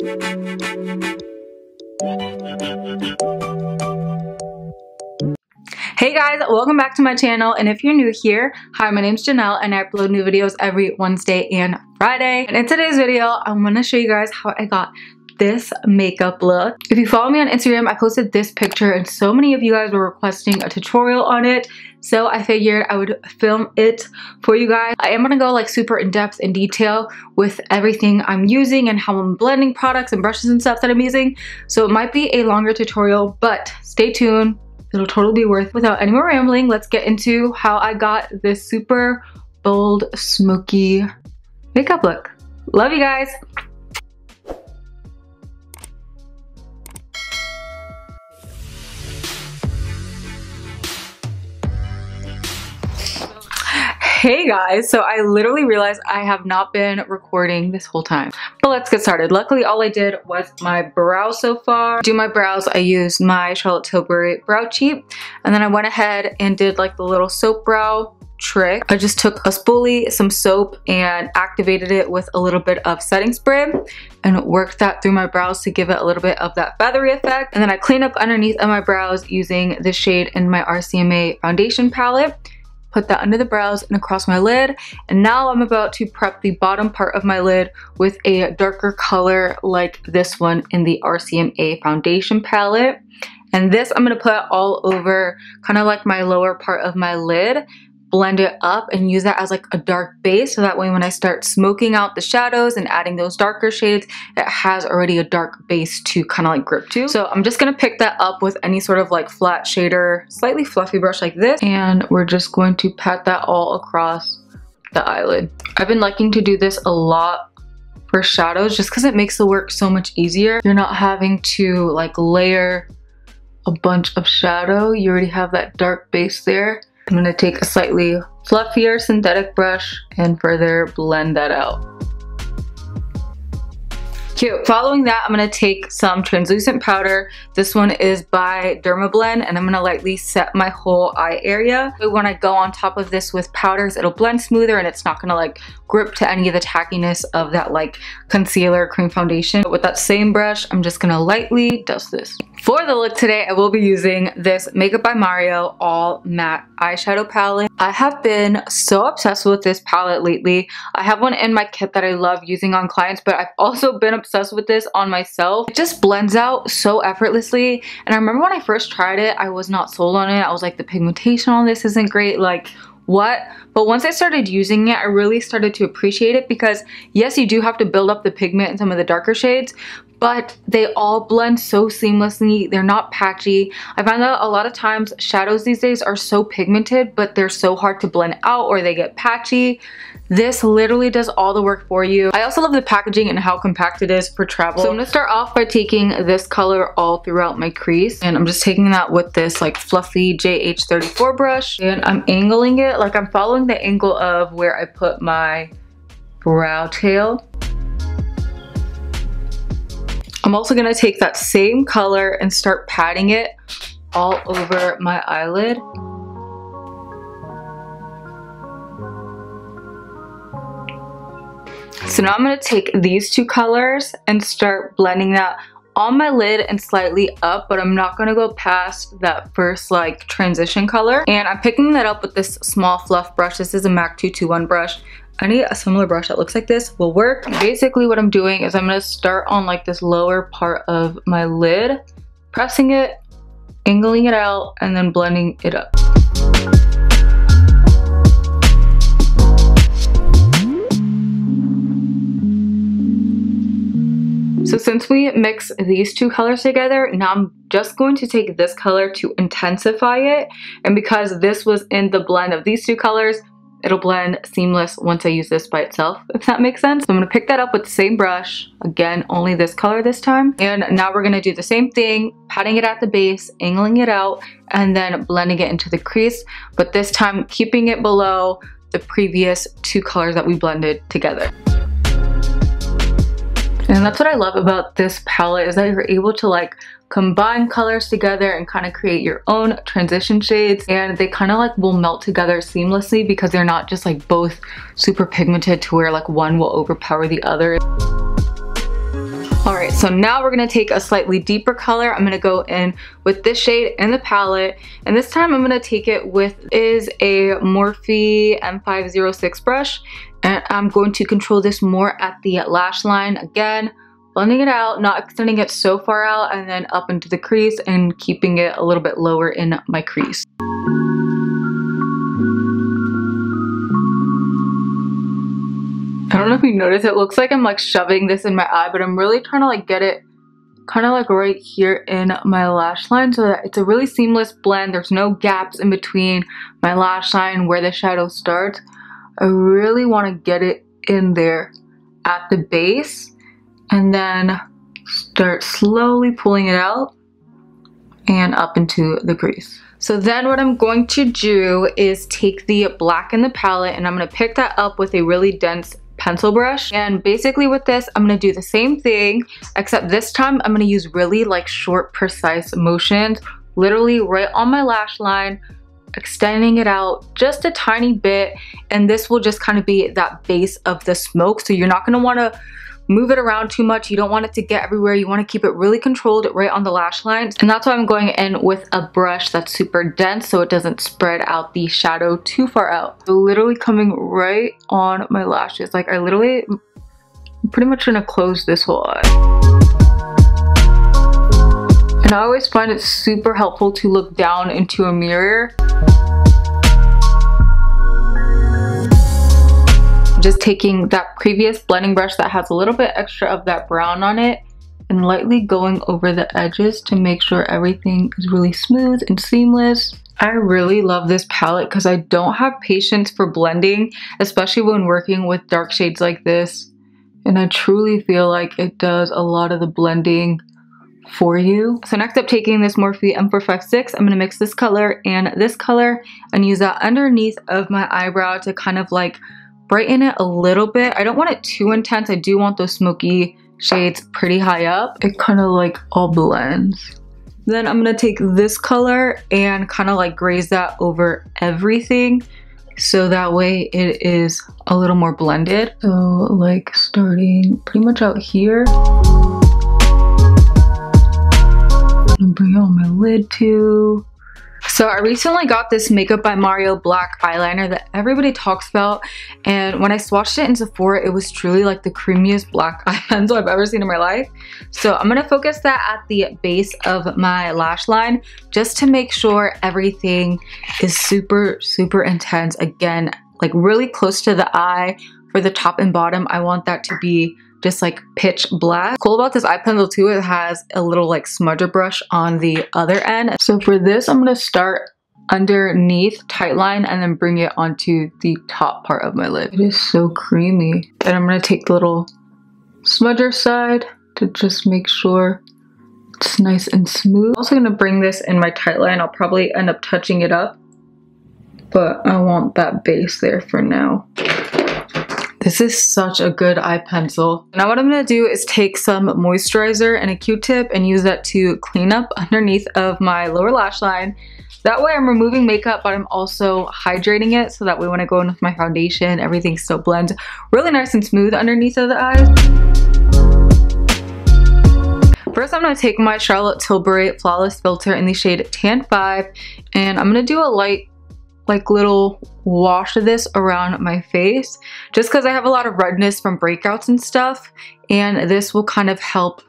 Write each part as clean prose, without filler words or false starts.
Hey guys, welcome back to my channel, and if you're new here, hi, my name's Janelle and I upload new videos every Wednesday and Friday. And in today's video, I'm gonna show you guys how I got this makeup look. If you follow me on Instagram, I posted this picture and so many of you guys were requesting a tutorial on it, so I figured I would film it for you guys. I am gonna go like super in depth in detail with everything I'm using and how I'm blending products and brushes and stuff that I'm using, so it might be a longer tutorial, but stay tuned. It'll totally be worth it. Without any more rambling, let's get into how I got this super bold, smoky makeup look. Love you guys. Hey guys, so I literally realized I have not been recording this whole time, but let's get started. Luckily, all I did was my brows so far. To do my brows, I used my Charlotte Tilbury Brow Cheat, and then I went ahead and did like the little soap brow trick. I just took a spoolie, some soap, and activated it with a little bit of setting spray and worked that through my brows to give it a little bit of that feathery effect. And then I cleaned up underneath of my brows using this shade in my RCMA foundation palette. Put that under the brows and across my lid, and now I'm about to prep the bottom part of my lid with a darker color like this one in the RCMA foundation palette. And this I'm going to put all over kind of like my lower part of my lid, blend it up and use that as like a dark base, so that way when I start smoking out the shadows and adding those darker shades, it has already a dark base to kind of like grip to. So I'm just gonna pick that up with any sort of like flat shader, slightly fluffy brush like this, and we're just going to pat that all across the eyelid. I've been liking to do this a lot for shadows just because it makes the work so much easier. You're not having to like layer a bunch of shadow. You already have that dark base there. I'm going to take a slightly fluffier synthetic brush and further blend that out. Cute. Following that, I'm going to take some translucent powder. This one is by Dermablend, and I'm going to lightly set my whole eye area. When I go on top of this with powders, it'll blend smoother and it's not going to like grip to any of the tackiness of that like concealer cream foundation. But with that same brush, I'm just going to lightly dust this. For the look today, I will be using this Makeup by Mario all matte eyeshadow palette. I have been so obsessed with this palette lately. I have one in my kit that I love using on clients, but I've also been obsessed with this on myself. It just blends out so effortlessly, and I remember when I first tried it, I was not sold on it. I was like, the pigmentation on this isn't great, like what? But once I started using it, I really started to appreciate it, because yes, you do have to build up the pigment in some of the darker shades, but they all blend so seamlessly. They're not patchy. I find that a lot of times shadows these days are so pigmented, but they're so hard to blend out or they get patchy. This literally does all the work for you. I also love the packaging and how compact it is for travel. So I'm gonna start off by taking this color all throughout my crease, and I'm just taking that with this like fluffy JH34 brush, and I'm angling it like I'm following the angle of where I put my brow tail. I'm also gonna take that same color and start patting it all over my eyelid. So now I'm gonna take these two colors and start blending that on my lid and slightly up, but I'm not gonna go past that first like transition color. And I'm picking that up with this small fluff brush. This is a MAC 221 brush. I need a similar brush that looks like this will work. Basically what I'm doing is I'm gonna start on like this lower part of my lid, pressing it, angling it out, and then blending it up. So since we mix these two colors together, now I'm just going to take this color to intensify it. And because this was in the blend of these two colors, it'll blend seamless once I use this by itself, if that makes sense. So I'm gonna pick that up with the same brush, again, only this color this time. And now we're gonna do the same thing, patting it at the base, angling it out, and then blending it into the crease, but this time keeping it below the previous two colors that we blended together. And that's what I love about this palette, is that you're able to like combine colors together and kind of create your own transition shades, and they kind of like will melt together seamlessly because they're not just like both super pigmented to where like one will overpower the other. Alright, so now we're going to take a slightly deeper color. I'm going to go in with this shade in the palette, and this time I'm going to take it with a Morphe M506 brush, and I'm going to control this more at the lash line. Again, blending it out, not extending it so far out, and then up into the crease and keeping it a little bit lower in my crease. I don't know if you notice, it looks like I'm like shoving this in my eye, but I'm really trying to like get it kind of like right here in my lash line so that it's a really seamless blend. There's no gaps in between my lash line where the shadow starts. I really want to get it in there at the base and then start slowly pulling it out and up into the crease. So then what I'm going to do is take the black in the palette and I'm going to pick that up with a really dense pencil brush, and basically with this I'm going to do the same thing, except this time I'm going to use really like short precise motions, literally right on my lash line, extending it out just a tiny bit, and this will just kind of be that base of the smoke. So you're not going to want to move it around too much. You don't want it to get everywhere. You want to keep it really controlled right on the lash lines, and that's why I'm going in with a brush that's super dense so it doesn't spread out the shadow too far out. So literally coming right on my lashes. Like I'm pretty much gonna close this whole eye. And I always find it super helpful to look down into a mirror. Just taking that previous blending brush that has a little bit extra of that brown on it and lightly going over the edges to make sure everything is really smooth and seamless. I really love this palette because I don't have patience for blending, especially when working with dark shades like this. And I truly feel like it does a lot of the blending for you. So next up, taking this Morphe M456, I'm going to mix this color and use that underneath of my eyebrow to kind of like brighten it a little bit. I don't want it too intense. I do want those smoky shades pretty high up. It kind of like all blends. Then I'm gonna take this color and kind of like graze that over everything so that way it is a little more blended. So like starting pretty much out here. And bring it on my lid too. So I recently got this Makeup by Mario black eyeliner that everybody talks about, and when I swatched it in Sephora, it was truly like the creamiest black eye pencil I've ever seen in my life. So I'm gonna focus that at the base of my lash line just to make sure everything is super, super intense. Again, like really close to the eye for the top and bottom. I want that to be just like pitch black. Cool about this eye pencil too, it has a little like smudger brush on the other end. So for this, I'm gonna start underneath, tight line, and then bring it onto the top part of my lid. It is so creamy. Then I'm gonna take the little smudger side to just make sure it's nice and smooth. I'm also gonna bring this in my tight line. I'll probably end up touching it up, but I want that base there for now. This is such a good eye pencil. Now what I'm gonna do is take some moisturizer and a Q-tip and use that to clean up underneath of my lower lash line. That way I'm removing makeup, but I'm also hydrating it so that way when I go in with my foundation, everything still blends really nice and smooth underneath of the eyes. First, I'm gonna take my Charlotte Tilbury Flawless Filter in the shade Tan 5, and I'm gonna do a light little wash of this around my face just because I have a lot of redness from breakouts and stuff, and this will kind of help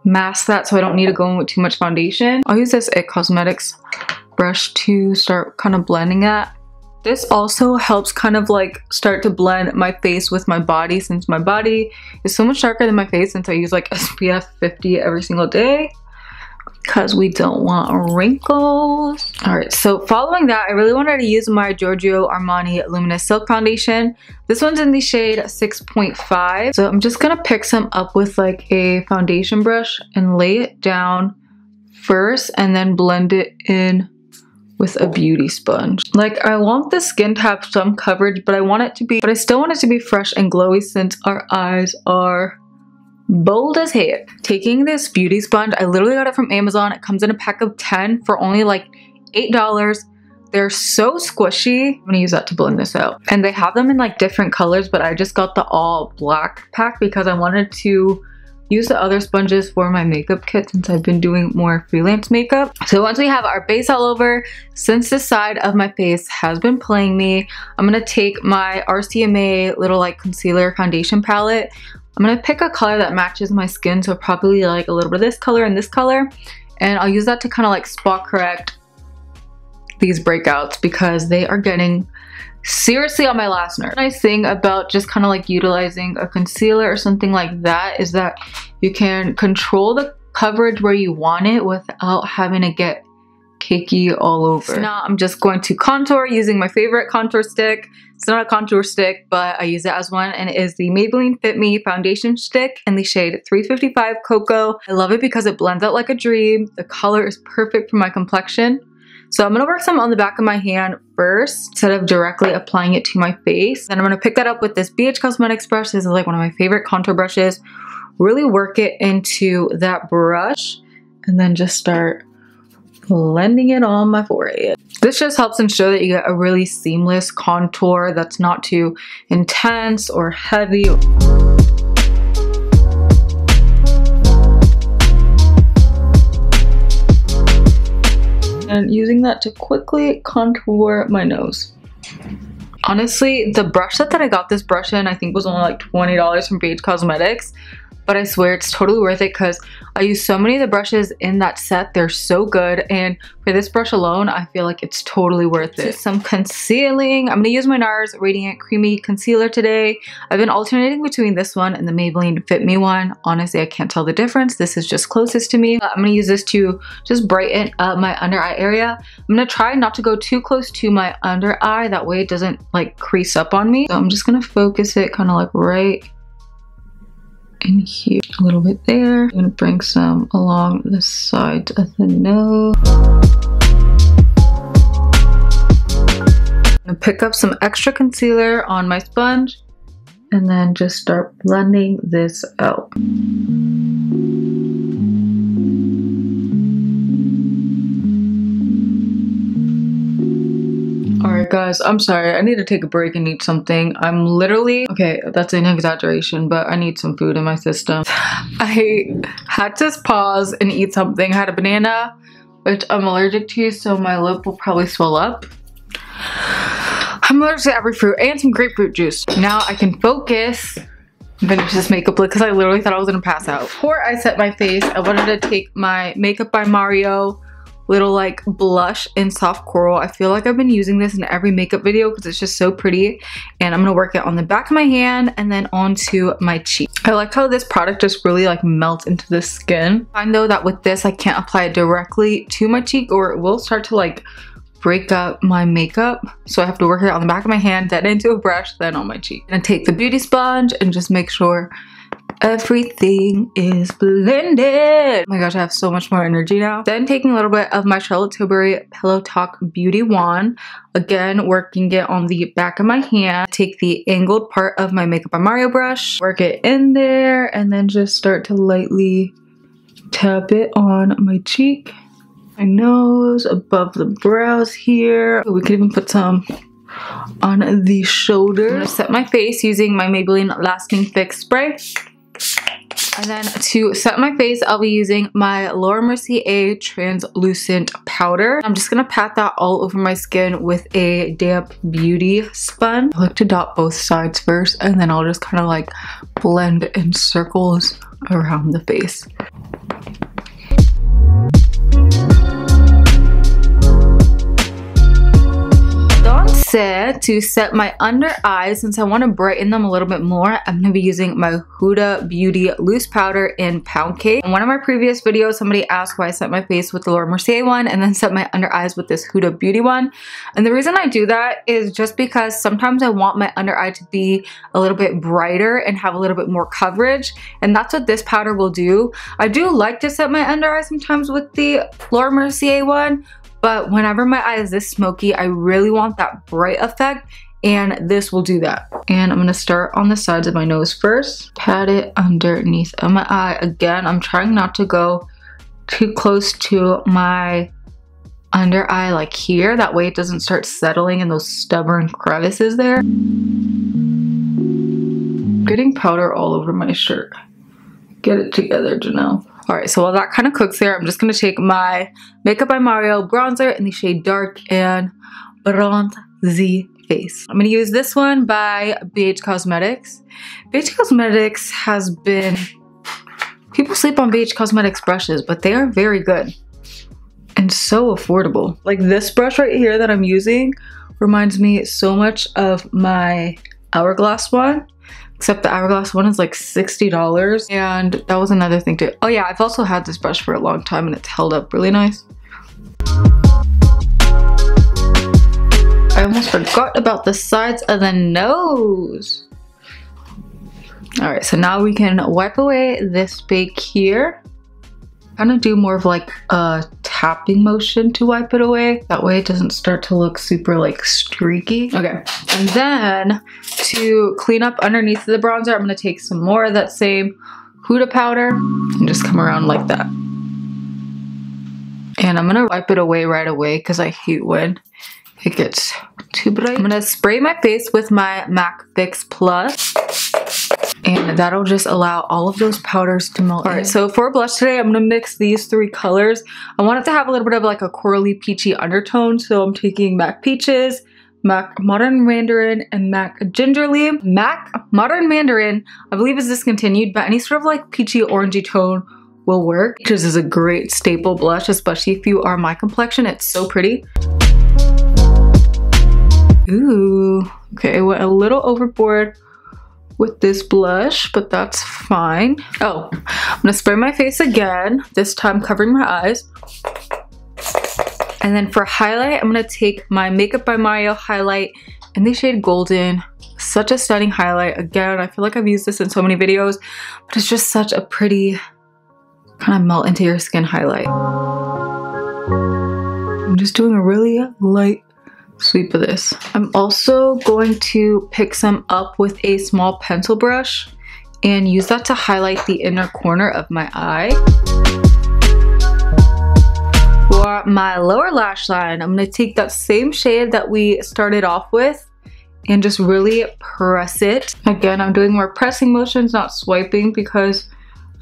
mask that so I don't need to go in with too much foundation. I'll use this IT Cosmetics brush to start kind of blending that. This also helps kind of like start to blend my face with my body, since my body is so much darker than my face since I use like SPF 50 every single day, because we don't want wrinkles. All right, so following that, I really wanted to use my Giorgio Armani Luminous Silk Foundation. This one's in the shade 6.5. So I'm just gonna pick some up with like a foundation brush and lay it down first and then blend it in with a beauty sponge. Like I want the skin to have some coverage, but I still want it to be fresh and glowy since our eyes are bold as heck. Taking this beauty sponge, I literally got it from Amazon. It comes in a pack of 10 for only like $8. They're so squishy. I'm gonna use that to blend this out. And they have them in like different colors, but I just got the all black pack because I wanted to use the other sponges for my makeup kit since I've been doing more freelance makeup. So once we have our base all over, since this side of my face has been playing me, I'm gonna take my RCMA little like concealer foundation palette. I'm gonna pick a color that matches my skin, so probably like a little bit of this color and this color, and I'll use that to kind of like spot correct these breakouts because they are getting seriously on my last nerve. The nice thing about just kind of like utilizing a concealer or something like that is that you can control the coverage where you want it without having to get cakey all over. So now I'm just going to contour using my favorite contour stick. It's not a contour stick, but I use it as one, and it is the Maybelline Fit Me foundation stick in the shade 355 Cocoa. I love it because it blends out like a dream. The color is perfect for my complexion. So I'm going to work some on the back of my hand first instead of directly applying it to my face. Then I'm going to pick that up with this BH Cosmetics brush. This is like one of my favorite contour brushes. Really work it into that brush and then just start blending it on my forehead. This just helps ensure that you get a really seamless contour that's not too intense or heavy. And using that to quickly contour my nose. Honestly, the brush set that I got this brush in I think was only like $20 from BH Cosmetics, but I swear it's totally worth it because I use so many of the brushes in that set. They're so good, and for this brush alone I feel like it's totally worth it. Some concealing. I'm going to use my NARS Radiant Creamy Concealer today. I've been alternating between this one and the Maybelline Fit Me one. Honestly, I can't tell the difference. This is just closest to me. I'm going to use this to just brighten up my under eye area. I'm going to try not to go too close to my under eye, that way it doesn't like crease up on me. So I'm just going to focus it kind of like right in here, a little bit there. I'm gonna bring some along the side of the nose. I'm gonna pick up some extra concealer on my sponge and then just start blending this out. Alright guys, I'm sorry, I need to take a break and eat something. I'm literally, okay, that's an exaggeration, but I need some food in my system. I had to pause and eat something. I had a banana, which I'm allergic to, so my lip will probably swell up. I'm allergic to every fruit and some grapefruit juice. Now I can focus and finish this makeup look because I literally thought I was gonna pass out. Before I set my face, I wanted to take my Makeup by Mario little like blush in soft coral. I feel like I've been using this in every makeup video because it's just so pretty, and I'm gonna work it on the back of my hand and then onto my cheek. I like how this product just really like melts into the skin. I find though that with this I can't apply it directly to my cheek or it will start to like break up my makeup, so I have to work it on the back of my hand, then into a brush, then on my cheek. And take the beauty sponge and just make sure everything is blended. Oh my gosh, I have so much more energy now. Then taking a little bit of my Charlotte Tilbury Pillow Talk Beauty Wand, again working it on the back of my hand. Take the angled part of my Makeup by Mario brush, work it in there, and then just start to lightly tap it on my cheek, my nose, above the brows here. We could even put some on the shoulder. I'm gonna set my face using my Maybelline Lasting Fix Spray. And then to set my face, I'll be using my Laura Mercier translucent powder. I'm just gonna pat that all over my skin with a damp beauty sponge. I like to dot both sides first, and then I'll just kind of like blend in circles around the face. To set my under eyes, since I want to brighten them a little bit more, I'm going to be using my Huda Beauty loose powder in Pound Cake. In one of my previous videos, somebody asked why I set my face with the Laura Mercier one and then set my under eyes with this Huda Beauty one. And the reason I do that is just because sometimes I want my under eye to be a little bit brighter and have a little bit more coverage, and that's what this powder will do. I do like to set my under eye sometimes with the Laura Mercier one, but whenever my eye is this smoky, I really want that bright effect, and this will do that. And I'm going to start on the sides of my nose first. Pat it underneath of my eye. Again, I'm trying not to go too close to my under eye like here. That way it doesn't start settling in those stubborn crevices there. Getting powder all over my shirt. Get it together, Janelle. Alright, so while that kind of cooks there, I'm just going to take my Makeup by Mario bronzer in the shade Dark and Bronzy Face. I'm going to use this one by BH Cosmetics. BH Cosmetics has been... People sleep on BH Cosmetics brushes, but they are very good. And so affordable. Like this brush right here that I'm using reminds me so much of my Hourglass one. Except the Hourglass one is like $60. And that was another thing too. Oh yeah, I've also had this brush for a long time and it's held up really nice. I almost forgot about the sides of the nose. Alright, so now we can wipe away this bake here. Kind of do more of like a tapping motion to wipe it away. That way it doesn't start to look super like streaky. Okay, and then to clean up underneath the bronzer, I'm going to take some more of that same Huda powder and just come around like that. And I'm going to wipe it away right away because I hate when it gets too bright. I'm going to spray my face with my MAC Fix Plus. And that'll just allow all of those powders to melt. Alright, so for blush today, I'm going to mix these three colors. I want it to have a little bit of like a corally peachy undertone. So I'm taking MAC Peaches, MAC Modern Mandarin, and MAC Gingerly. MAC Modern Mandarin, I believe, is discontinued, but any sort of like peachy orangey tone will work. Peaches is a great staple blush, especially if you are my complexion. It's so pretty. Ooh, okay, I went a little overboard with this blush, but that's fine. Oh, I'm gonna spray my face again, this time covering my eyes. And then for highlight, I'm gonna take my Makeup by Mario highlight in the shade Golden. Such a stunning highlight. Again, I feel like I've used this in so many videos, but it's just such a pretty kind of melt into your skin highlight. I'm just doing a really light sweep of this. I'm also going to pick some up with a small pencil brush and use that to highlight the inner corner of my eye. For my lower lash line, I'm going to take that same shade that we started off with and just really press it. Again, I'm doing more pressing motions, not swiping, because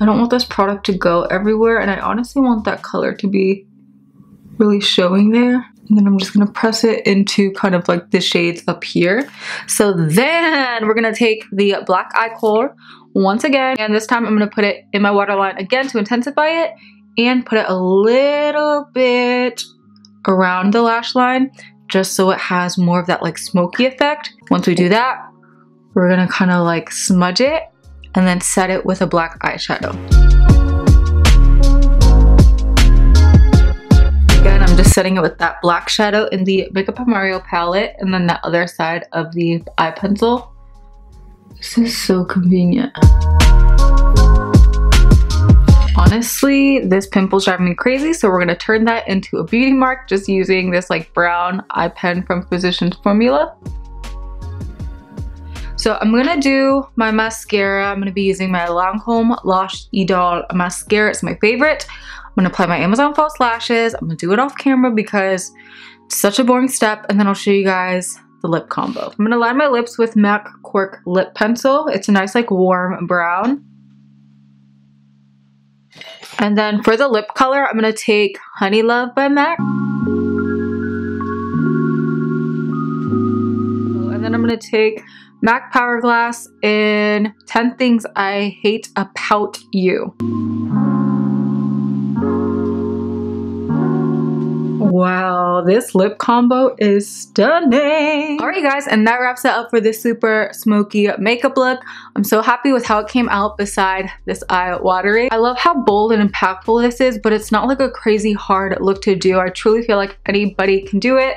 I don't want this product to go everywhere, and I honestly want that color to be really showing there. And then I'm just gonna press it into kind of like the shades up here. So then we're gonna take the black eye color once again, and this time I'm gonna put it in my waterline again to intensify it and put it a little bit around the lash line just so it has more of that like smoky effect. Once we do that, we're gonna kind of like smudge it and then set it with a black eyeshadow. I'm just setting it with that black shadow in the Makeup by Mario palette and then the other side of the eye pencil. This is so convenient. Honestly, this pimple's driving me crazy, so we're going to turn that into a beauty mark just using this like brown eye pen from Physicians Formula. So I'm going to do my mascara. I'm going to be using my Lancome Lash Idole mascara. It's my favorite. I'm gonna apply my Amazon false lashes. I'm gonna do it off camera because it's such a boring step, and then I'll show you guys the lip combo. I'm gonna line my lips with MAC Cork lip pencil. It's a nice like warm brown. And then for the lip color, I'm gonna take Honey Love by MAC. And then I'm gonna take MAC Hourglass in 10 Things I Hate About You. Wow, this lip combo is stunning. Alright guys, and that wraps it up for this super smoky makeup look. I'm so happy with how it came out beside this eye watering. I love how bold and impactful this is, but it's not like a crazy hard look to do. I truly feel like anybody can do it.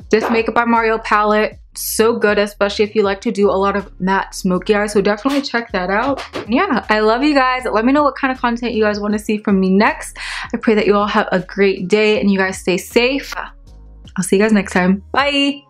This Makeup by Mario palette, so good, especially if you like to do a lot of matte smoky eyes, so definitely check that out. Yeah, I love you guys. Let me know what kind of content you guys want to see from me next. I pray that you all have a great day and you guys stay safe. I'll see you guys next time. Bye!